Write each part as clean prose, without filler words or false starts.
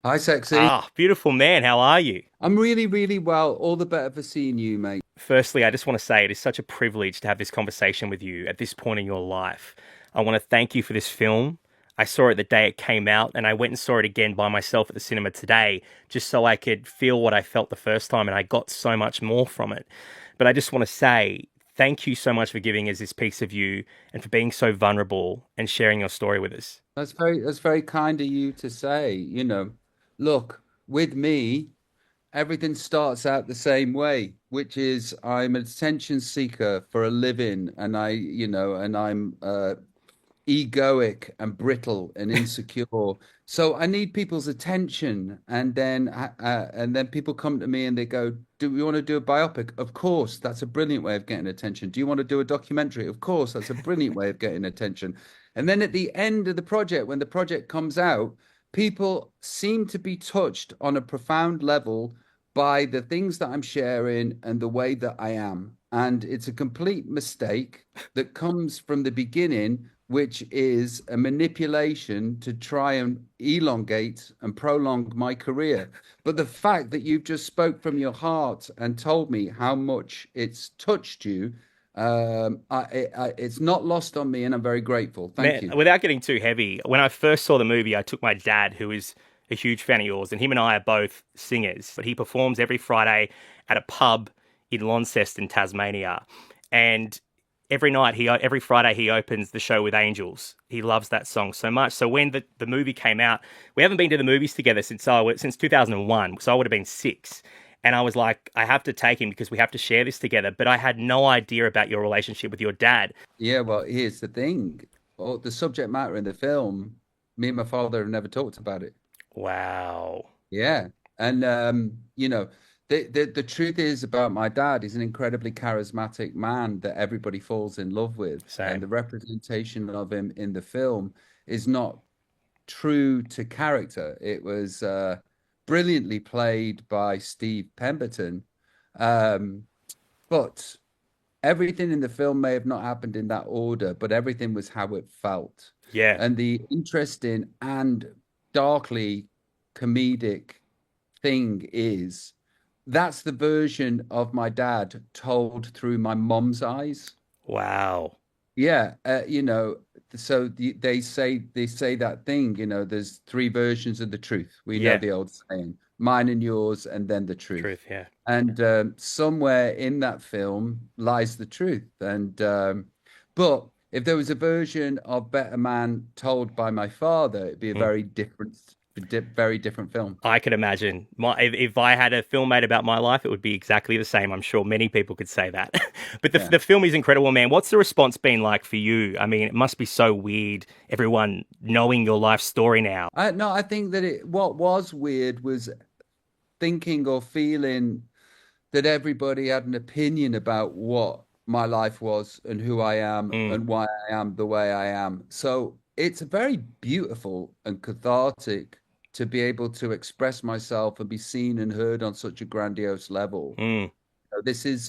Hi, sexy. Ah, beautiful man. How are you? I'm really, really well. All the better for seeing you, mate. Firstly, I just want to say it is such a privilege to have this conversation with you at this point in your life. I want to thank you for this film. I saw it the day it came out, and I went and saw it again by myself at the cinema today, just so I could feel what I felt the first time, and I got so much more from it. But I just want to say thank you so much for giving us this piece of you and for being so vulnerable and sharing your story with us. That's very kind of you to say. Look, with me, everything starts out the same way, which is I'm an attention seeker for a living, and I'm egoic and brittle and insecure. So I need people's attention, and then people come to me and they go, "Do we want to do a biopic?" Of course, that's a brilliant way of getting attention. Do you want to do a documentary? Of course, that's a brilliant way of getting attention. And then at the end of the project, when the project comes out, people seem to be touched on a profound level by the things that I'm sharing and the way that I am. And it's a complete mistake that comes from the beginning, which is a manipulation to try and elongate and prolong my career. But the fact that you've just spoke from your heart and told me how much it's touched you, it's not lost on me, and I'm very grateful. Thank Man, you. without getting too heavy, when I first saw the movie, I took my dad, who is a huge fan of yours, and him and I are both singers. But he performs every Friday at a pub in Launceston, Tasmania, and every Friday, he opens the show with Angels. He loves that song so much. So when the movie came out, we haven't been to the movies together since 2001. So I would have been 6. And I was like, I have to take him because we have to share this together. But I had no idea about your relationship with your dad. Yeah, well, here's the thing. Oh, the subject matter in the film, me and my father have never talked about it. Wow. Yeah. And the truth is about my dad, he's an incredibly charismatic man that everybody falls in love with. And Same. the representation of him in the film is not true to character. It was brilliantly played by Steve Pemberton. Um, but everything in the film may have not happened in that order, but everything was how it felt. Yeah. And the interesting and darkly comedic thing is that's the version of my dad told through my mom's eyes. Wow. Yeah, so they say that thing, there's three versions of the truth. We know Yeah. the old saying, mine and yours, and then the truth. Truth. Yeah. And somewhere in that film lies the truth. And but if there was a version of Better Man told by my father, it'd be a Mm. very different film. I could imagine. If I had a film made about my life, it would be exactly the same. I'm sure many people could say that. But Yeah. the film is incredible, man. What's the response been like for you? I mean, it must be so weird, everyone knowing your life story now. No, I think that what was weird was thinking or feeling that everybody had an opinion about what my life was and who I am Mm. and why I am the way I am. So it's very beautiful and cathartic to be able to express myself and be seen and heard on such a grandiose level. Mm. So this is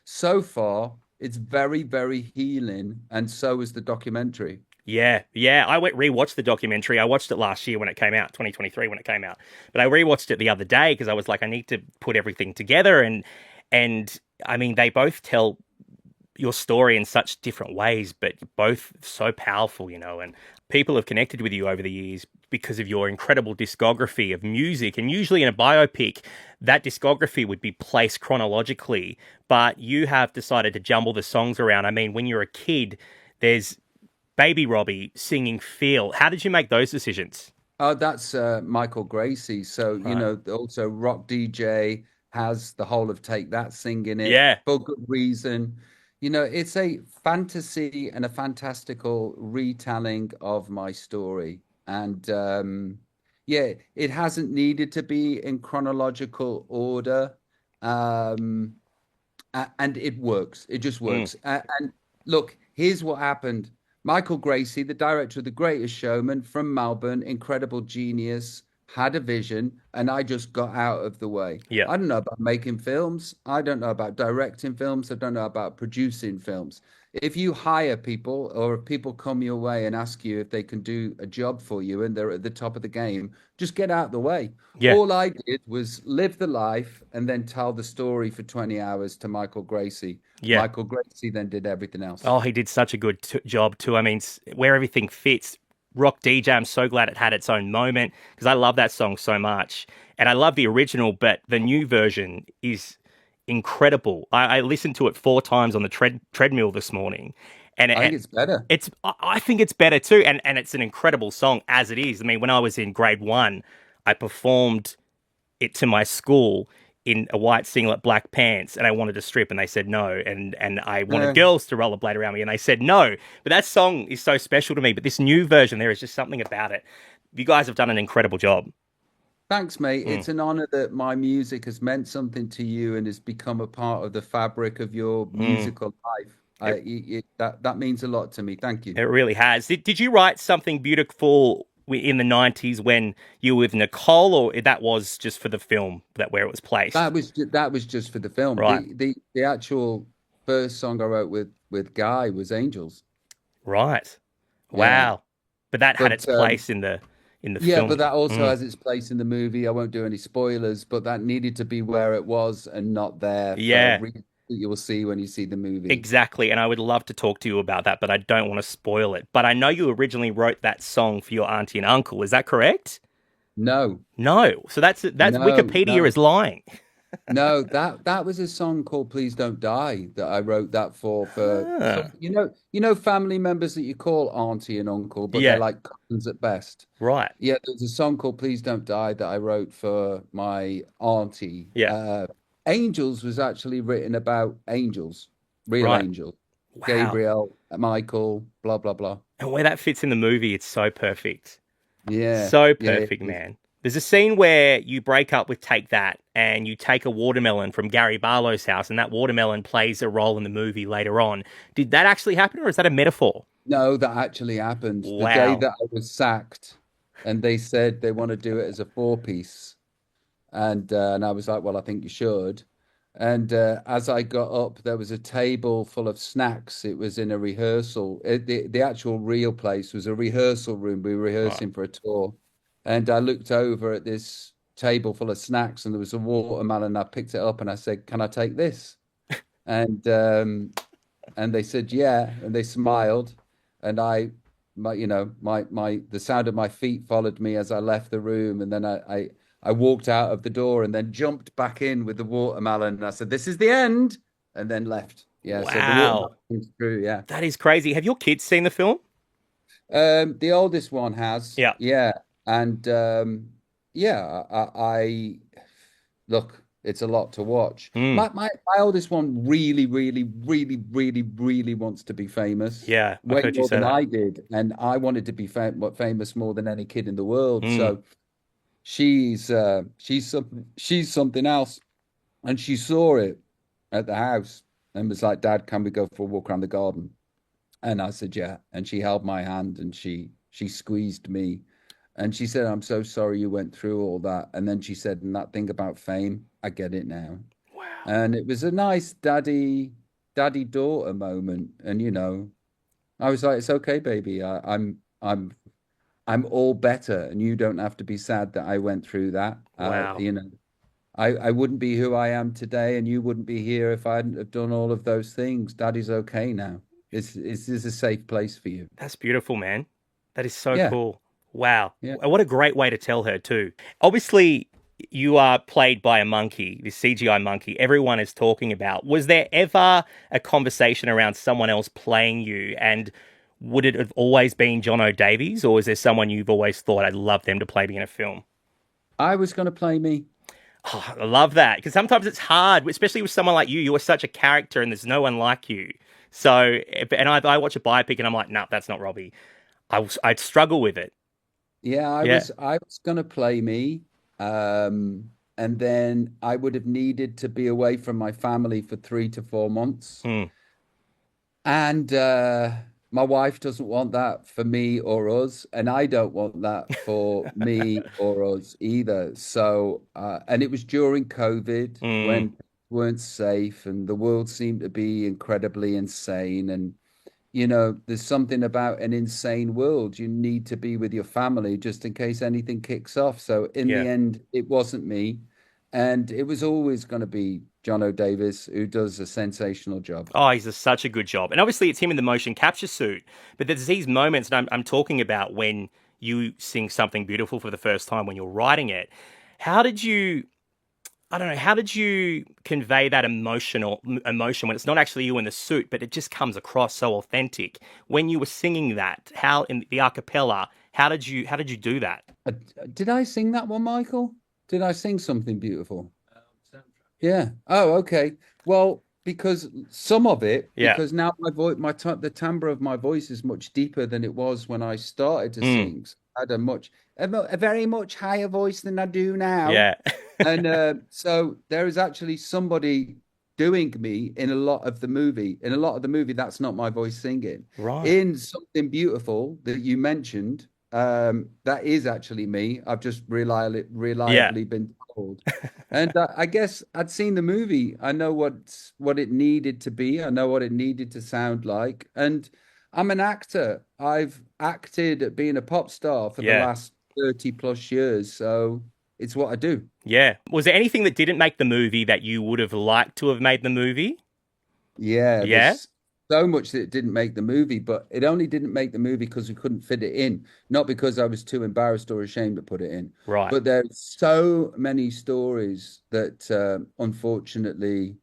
so far it's very, very healing, and so is the documentary. Yeah, yeah. I went rewatched the documentary. I watched it last year when it came out, 2023 when it came out. But I rewatched it the other day because I was like, I need to put everything together. And I mean, they both tell your story in such different ways, but both so powerful, and people have connected with you over the years because of your incredible discography of music. And usually in a biopic, that discography would be placed chronologically, but you have decided to jumble the songs around. I mean, when you're a kid, there's Baby Robbie singing Feel. How did you make those decisions? Oh, that's Michael Gracie. So, Right. also Rock DJ has the whole of Take That singing it Yeah. for good reason. It's a fantasy and a fantastical retelling of my story. And yeah, it hasn't needed to be in chronological order. Um, and it works. It just Mm. works. And look, here's what happened. Michael Gracie, the director of The Greatest Showman from Melbourne, incredible genius, had a vision, and I just got out of the way. Yeah. I don't know about making films. I don't know about directing films. I don't know about producing films. if you hire people or if people come your way and ask you if they can do a job for you and they're at the top of the game, just get out of the way. Yeah, All I did was live the life and then tell the story for 20 hours to Michael Gracie. yeah. Michael Gracie then did everything else. Oh, he did such a good job too. I mean, where everything fits. Rock DJ, I'm so glad it had its own moment because I love that song so much. And I love the original, but the new version is incredible. I listened to it 4 times on the treadmill this morning. And I think it's better. I think it's better too. And it's an incredible song as it is. I mean, when I was in grade one, I performed it to my school in a white singlet, black pants, and I wanted to strip, and they said no. And I wanted Uh, girls to rollerblade around me, and they said no. But that song is so special to me. But this new version, there is just something about it. You guys have done an incredible job. Thanks, mate. Mm, It's an honor that my music has meant something to you and has become a part of the fabric of your mm. musical life. It, That means a lot to me. Thank you. it really has. Did you write something beautiful in the 90s when you were with Nicole, or that was just for the film that where it was placed? That was just for the film. Right, The actual first song I wrote with Guy was Angels. right. Yeah. Wow. But that had its But place in the yeah, film. but that also Mm. has its place in the movie. I won't do any spoilers, but that needed to be where it was and not there for Yeah. reasons that you will see when you see the movie. Exactly, and I would love to talk to you about that, but I don't want to spoil it. But I know you originally wrote that song for your auntie and uncle. Is that correct? No, No. So that's no, Wikipedia no. is lying. No, that was a song called "Please Don't Die" that I wrote that for Ah, family members that you call auntie and uncle, but they're yeah, like cousins at best. right. Yeah, there's a song called "Please Don't Die" that I wrote for my auntie. Yeah, Angels was actually written about angels, real right. angels, Wow. Gabriel, Michael, blah blah blah. And where that fits in the movie, it's so perfect. Yeah, So yeah, perfect, man. There's a scene where you break up with Take That and you take a watermelon from Gary Barlow's house, and that watermelon plays a role in the movie later on. Did that actually happen, or is that a metaphor? no, that actually happened the day Wow. that I was sacked, and they said they want to do it as a four-piece. And I was like, well, I think you should. And as I got up, there was a table full of snacks. It was in a rehearsal. The actual real place was a rehearsal room. We were Right. rehearsing for a tour. And I looked over at this table full of snacks, and there was a watermelon. I picked it up and I said, "Can I take this?" And and they said, "Yeah." And they smiled. And the sound of my feet followed me as I left the room. And then I walked out of the door and then jumped back in with the watermelon. And I said, "This is the end," and then left. Yeah. So the Wow. watermelon is true. Yeah. That is crazy. Have your kids seen the film? The oldest one has. Yeah. Yeah. And yeah, look, it's a lot to watch. Mm. My oldest one really, really, really, really, really wants to be famous, Yeah, I've way heard you more say than that. I did, and I wanted to be famous more than any kid in the world. Mm. So she's something else, and she saw it at the house and was like, "Dad, can we go for a walk around the garden?" And I said, "Yeah." And she held my hand and she squeezed me. And she said, "I'm so sorry you went through all that." And then she said, "And that thing about fame, I get it now." Wow. And it was a nice daddy daughter moment. And I was like, "It's okay, baby. I'm all better, and you don't have to be sad that I went through that. Wow. I wouldn't be who I am today, and you wouldn't be here if I hadn't have done all of those things. Daddy's okay now. This is a safe place for you." That's beautiful, man. That is so Yeah, cool. Wow. yeah. What a great way to tell her, too. Obviously, you are played by a monkey, this CGI monkey everyone is talking about. Was there ever a conversation around someone else playing you? And would it have always been John O'Davies, or is there someone you've always thought I'd love them to play me in a film? I was going to play me. Oh, I love that because sometimes it's hard, especially with someone like you. You are such a character, and there's no one like you. So, and I watch a biopic, and I'm like, no, that's not Robbie. I'd struggle with it. Yeah, Yeah. I was going to play me. And then I would have needed to be away from my family for 3 to 4 months. Mm, And my wife doesn't want that for me or us, and I don't want that for me or us either. So, and it was during COVID mm, when we weren't safe, and the world seemed to be incredibly insane. And there's something about an insane world. You need to be with your family just in case anything kicks off. So in the Yeah. end, it wasn't me. And it was always going to be John O'Davis, who does a sensational job. Oh, he's such a good job. And obviously, it's him in the motion capture suit. But there's these moments, and I'm talking about when you sing something beautiful for the first time when you're writing it. How did you, I don't know, how did you convey that emotion when it's not actually you in the suit, but it just comes across so authentic? When you were singing that, how in the a cappella, how did you do that? Uh, did I sing that one, Michael? Did I sing something beautiful? Yeah. Oh, okay. Well, because some of it, Yeah. because now my voice, the timbre of my voice is much deeper than it was when I started to Mm, sing. So I had a very much higher voice than I do now. yeah. And so there is actually somebody doing me in a lot of the movie. In a lot of the movie, that's not my voice singing. Right. In Something Beautiful that you mentioned, that is actually me. I've just Yeah. reliably been told. And I guess I'd seen the movie. I know what it needed to be. I know what it needed to sound like. And I'm an actor. I've acted at being a pop star for the Yeah. last 30 plus years. So it's what I do. Yeah. Was there anything that didn't make the movie that you would have liked to have made the movie? Yeah, Yeah. there's so much that it didn't make the movie, but it only didn't make the movie because we couldn't fit it in, not because I was too embarrassed or ashamed to put it in. Right. But there's so many stories that unfortunately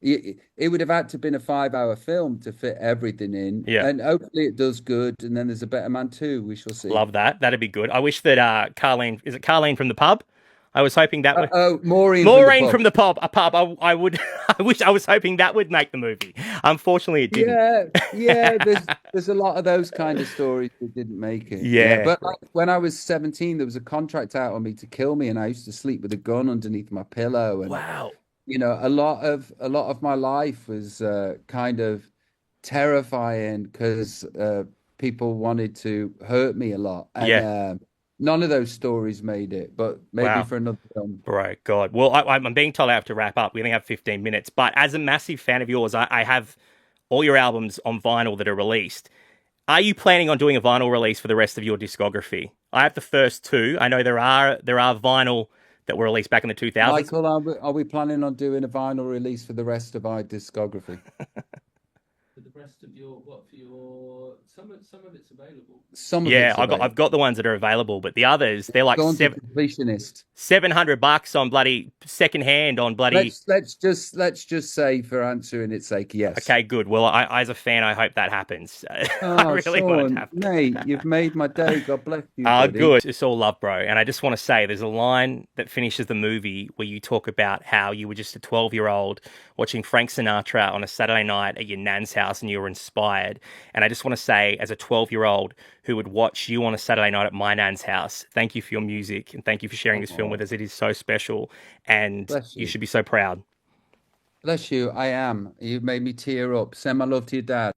it would have had to been a 5 hour film to fit everything in, Yeah. and hopefully it does good. And then there's a better man too. We shall see. Love that. That'd be good. I wish that Carleen, is it Carleen from the pub? I was hoping that would Oh, Maureen from the Maureen from pub. the pub. A pub. I would. I wish I was hoping that would make the movie. Unfortunately, it didn't. Yeah, yeah. There's a lot of those kind of stories that didn't make it. Yeah, Yeah. but like when I was 17, there was a contract out on me to kill me, and I used to sleep with a gun underneath my pillow. And Wow. a lot of my life was kind of terrifying because people wanted to hurt me a lot, and Yeah. none of those stories made it. But maybe Wow. for another film. Right. God. Well, I'm being told I have to wrap up. We only have 15 minutes. But as a massive fan of yours, I have all your albums on vinyl that are released. Are you planning on doing a vinyl release for the rest of your discography? I have the first two. I know there are vinyl that were released back in the 2000s. Michael, are we planning on doing a vinyl release for the rest of our discography? For the rest of your what for your some of it's available. Some of Yeah, it's I've got available. the ones that are available, but the others they're like Go on to completionist. $700 on bloody second hand on bloody. Let's just say for answering its sake, yes. Okay, good. Well, as a fan, I hope that happens. I Oh, really want it to Sean, happen. mate, you've made my day. God bless you, buddy. Good. It's all love, bro. And I just want to say there's a line that finishes the movie where you talk about how you were just a 12-year-old watching Frank Sinatra on a Saturday night at your nan's house and you were inspired. And I just want to say, as a 12-year-old who would watch you on a Saturday night at my nan's house, thank you for your music and thank you for sharing this film with Oh, us. It is so special and bless you you. should be so proud. Bless you. I am. You've made me tear up. Send my love to your dad.